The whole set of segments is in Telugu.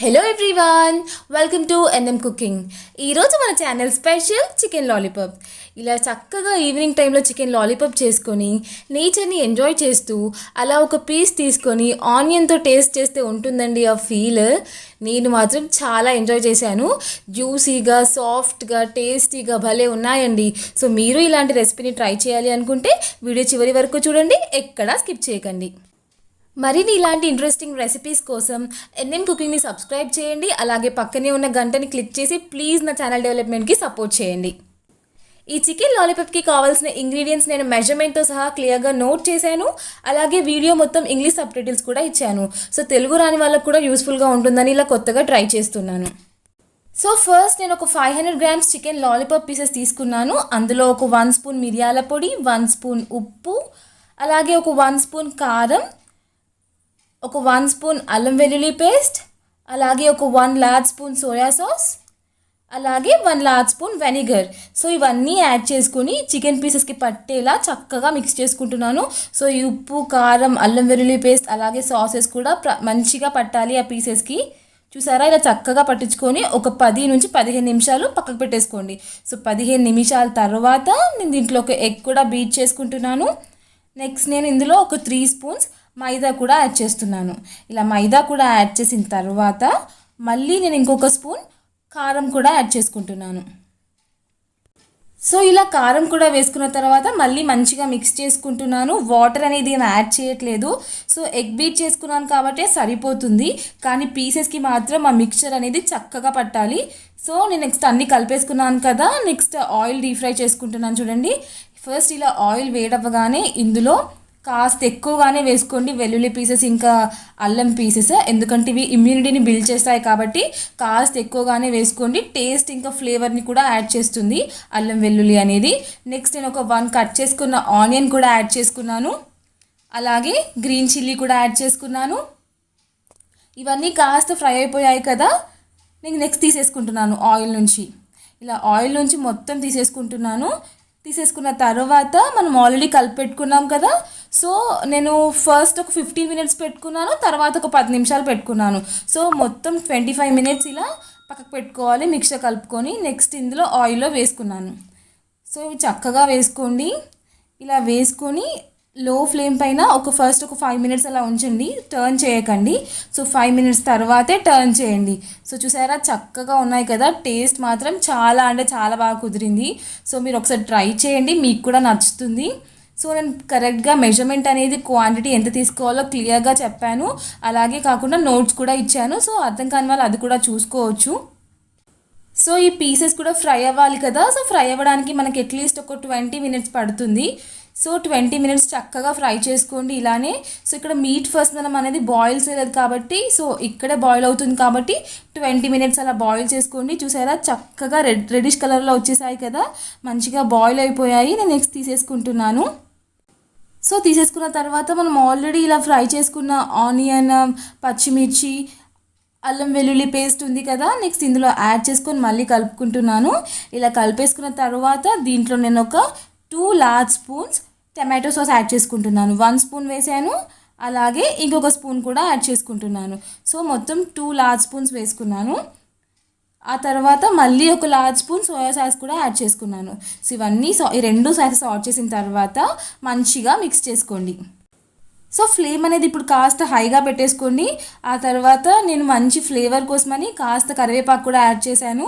Hello everyone, welcome to NM cooking. ఈరోజు మన ఛానల్ స్పెషల్ చికెన్ లాలీపాప్. ఇలా చక్కగా ఈవినింగ్ టైంలో చికెన్ లాలీపాప్ చేసుకొని నేచర్ని ఎంజాయ్ చేస్తూ అలా ఒక పీస్ తీసుకొని ఆనియన్తో టేస్ట్ చేస్తే ఉంటుందండి ఆ ఫీల్. నేను మాత్రం చాలా ఎంజాయ్ చేశాను. జ్యూసీగా, సాఫ్ట్గా, టేస్టీగా భలే ఉన్నాయండి. సో మీరు ఇలాంటి రెసిపీని ట్రై చేయాలి అనుకుంటే వీడియో చివరి వరకు చూడండి, ఎక్కడా స్కిప్ చేయకండి. మరిన్ని ఇలాంటి ఇంట్రెస్టింగ్ రెసిపీస్ కోసం ఎన్ఎం కుకింగ్ని సబ్స్క్రైబ్ చేయండి. అలాగే పక్కనే ఉన్న గంటని క్లిక్ చేసి ప్లీజ్ నా ఛానల్ డెవలప్మెంట్కి సపోర్ట్ చేయండి. ఈ చికెన్ లాలీపాప్కి కావాల్సిన ఇంగ్రీడియంట్స్ నేను మెజర్మెంట్తో సహా క్లియర్గా నోట్ చేశాను. అలాగే వీడియో మొత్తం ఇంగ్లీష్ సబ్ టైటిల్స్ కూడా ఇచ్చాను. సో తెలుగు రాని వాళ్ళకు కూడా యూస్ఫుల్గా ఉంటుందని ఇలా కొత్తగా ట్రై చేస్తున్నాను. సో ఫస్ట్ నేను ఒక 500 grams చికెన్ లాలీపాప్ పీసెస్ తీసుకున్నాను. అందులో ఒక 1 స్పూన్ మిరియాల పొడి, 1 స్పూన్ ఉప్పు, అలాగే ఒక 1 స్పూన్ కారం, ఒక 1 స్పూన్ అల్లం వెల్లుల్లి పేస్ట్, అలాగే ఒక 1 large స్పూన్ సోయా సాస్, అలాగే 1 large స్పూన్ వెనిగర్. సో ఇవన్నీ యాడ్ చేసుకొని చికెన్ పీసెస్కి పట్టేలా చక్కగా మిక్స్ చేసుకుంటున్నాను. సో ఈ ఉప్పు, కారం, అల్లం వెల్లుల్లి పేస్ట్ అలాగే సాసెస్ కూడా మంచిగా పట్టాలి ఆ పీసెస్కి. చూసారా, ఇలా చక్కగా పట్టించుకొని ఒక 10 నుంచి 15 నిమిషాలు పక్కకు పెట్టేసుకోండి. సో 15 నిమిషాల తర్వాత నేను దీంట్లో ఒక ఎగ్ కూడా బీట్ చేసుకుంటున్నాను. నెక్స్ట్ నేను ఇందులో ఒక 3 స్పూన్స్ మైదా కూడా యాడ్ చేస్తున్నాను. ఇలా మైదా కూడా యాడ్ చేసిన తర్వాత మళ్ళీ నేను ఇంకొక స్పూన్ కారం కూడా యాడ్ చేసుకుంటున్నాను. సో ఇలా కారం కూడా వేసుకున్న తర్వాత మళ్ళీ మంచిగా మిక్స్ చేసుకుంటున్నాను. వాటర్ అనేది ఏం యాడ్ చేయట్లేదు. సో ఎగ్ బీట్ చేసుకున్నాను కాబట్టి సరిపోతుంది, కానీ పీసెస్కి మాత్రం ఆ మిక్చర్ అనేది చక్కగా పట్టాలి. సో నేను నెక్స్ట్ అన్నీ కలిపేసుకున్నాను కదా, నెక్స్ట్ ఆయిల్ డీప్ ఫ్రై చేసుకుంటున్నాను. చూడండి, ఫస్ట్ ఇలా ఆయిల్ వేడవ్వగానే ఇందులో కాస్త ఎక్కువగానే వేసుకోండి వెల్లుల్లి పీసెస్ ఇంకా అల్లం పీసెస్, ఎందుకంటే ఇవి ఇమ్యూనిటీని బిల్డ్ చేస్తాయి కాబట్టి కాస్త ఎక్కువగానే వేసుకోండి. టేస్ట్ ఇంకా ఫ్లేవర్ని కూడా యాడ్ చేస్తుంది అల్లం వెల్లుల్లి అనేది. నెక్స్ట్ నేను ఒక 1 కట్ చేసుకున్న ఆనియన్ కూడా యాడ్ చేసుకున్నాను. అలాగే గ్రీన్ చిల్లీ కూడా యాడ్ చేసుకున్నాను. ఇవన్నీ కాస్త ఫ్రై అయిపోయాయి కదా, నేను నెక్స్ట్ తీసేసుకుంటున్నాను ఆయిల్ నుంచి. ఇలా ఆయిల్ నుంచి మొత్తం తీసేసుకున్న తర్వాత మనం ఆల్రెడీ కలిపి పెట్టుకున్నాం కదా. సో నేను ఫస్ట్ ఒక 15 minutes పెట్టుకున్నాను, తర్వాత ఒక 10 నిమిషాలు పెట్టుకున్నాను. సో మొత్తం 25 minutes ఇలా పక్కకు పెట్టుకోవాలి మిక్చర్ కలుపుకొని. నెక్స్ట్ ఇందులో ఆయిల్లో వేసుకున్నాను. సో ఇవి చక్కగా వేసుకోండి. ఇలా వేసుకొని లో ఫ్లేమ్ పైన ఒక 5 minutes అలా ఉంచండి, టర్న్ చేయకండి. సో 5 minutes తర్వాతే టర్న్ చేయండి. సో చూసారా, చక్కగా ఉన్నాయి కదా. టేస్ట్ మాత్రం చాలా అంటే చాలా బాగా కుదిరింది. సో మీరు ఒకసారి ట్రై చేయండి, మీకు కూడా నచ్చుతుంది. సో నేను కరెక్ట్గా మెజర్మెంట్ అనేది క్వాంటిటీ ఎంత తీసుకోవాలో క్లియర్గా చెప్పాను. అలాగే కాకుండా నోట్స్ కూడా ఇచ్చాను. సో అర్థం కాని వాళ్ళు అది కూడా చూసుకోవచ్చు. సో ఈ పీసెస్ కూడా ఫ్రై అవ్వాలి కదా. సో ఫ్రై అవ్వడానికి మనకి అట్లీస్ట్ ఒక 20 minutes పడుతుంది. సో 20 minutes చక్కగా ఫ్రై చేసుకోండి ఇలానే. సో ఇక్కడ మీట్ ఫస్ట్ మనం అనేది బాయిల్ చేయలేదు కాబట్టి, సో ఇక్కడే బాయిల్ అవుతుంది కాబట్టి 20 minutes అలా బాయిల్ చేసుకోండి. చూసారా, చక్కగా రెడిష్ కలర్లో వచ్చేసాయి కదా, మంచిగా బాయిల్ అయిపోయాయి. నేను నెక్స్ట్ తీసేసుకుంటున్నాను. సో తీసేసుకున్న తర్వాత మనం ఆల్రెడీ ఇలా ఫ్రై చేసుకున్న ఆనియన్, పచ్చిమిర్చి, అల్లం వెల్లుల్లి పేస్ట్ ఉంది కదా, నెక్స్ట్ ఇందులో యాడ్ చేసుకొని మళ్ళీ కలుపుకుంటున్నాను. ఇలా కలిపేసుకున్న తర్వాత దీంట్లో నేను ఒక 2 large spoons tomato sauce add చేసుకుంటున్నాను. 1 స్పూన్ వేసాను, అలాగే ఇంకొక స్పూన్ కూడా యాడ్ చేసుకుంటున్నాను. సో మొత్తం 2 large స్పూన్స్ వేసుకున్నాను. ఆ తర్వాత మళ్ళీ ఒక large స్పూన్ సోయా సాస్ కూడా యాడ్ చేసుకున్నాను. సో ఇవన్నీ ఈ 2 సాసెస్ యాడ్ చేసిన తర్వాత మంచిగా మిక్స్ చేసుకోండి. సో ఫ్లేమ్ అనేది ఇప్పుడు కాస్త హైగా పెట్టేసుకోండి. ఆ తర్వాత నేను మంచి ఫ్లేవర్ కోసమని కాస్త కరివేపాకు కూడా యాడ్ చేశాను.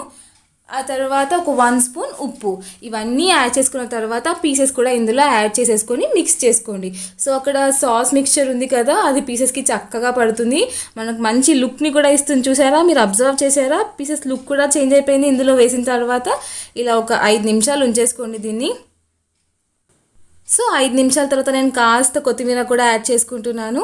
ఆ తర్వాత ఒక 1 స్పూన్ ఉప్పు, ఇవన్నీ యాడ్ చేసుకున్న తర్వాత పీసెస్ కూడా ఇందులో యాడ్ చేసేసుకొని మిక్స్ చేసుకోండి. సో అక్కడ సాస్ మిక్చర్ ఉంది కదా, అది పీసెస్కి చక్కగా పడుతుంది, మనకు మంచి లుక్ని కూడా ఇస్తుంది. చూసారా, మీరు అబ్జర్వ్ చేసారా, పీసెస్ లుక్ కూడా చేంజ్ అయిపోయింది ఇందులో వేసిన తర్వాత. ఇలా ఒక 5 నిమిషాలు ఉంచేసుకోండి దీన్ని. సో 5 నిమిషాల తర్వాత నేను కాస్త కొత్తిమీర కూడా యాడ్ చేసుకుంటున్నాను.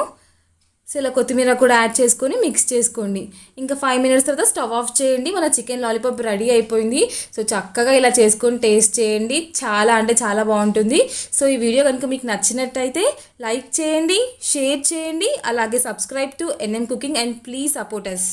సో ఇలా కొత్తిమీర కూడా యాడ్ చేసుకొని మిక్స్ చేసుకోండి. ఇంకా 5 minutes తర్వాత స్టవ్ ఆఫ్ చేయండి. మన చికెన్ లాలీపాప్ రెడీ అయిపోయింది. సో చక్కగా ఇలా చేసుకొని టేస్ట్ చేయండి, చాలా అంటే చాలా బాగుంటుంది. సో ఈ వీడియో కనుక మీకు నచ్చినట్టయితే లైక్ చేయండి, షేర్ చేయండి, అలాగే subscribe to NM cooking and please support us.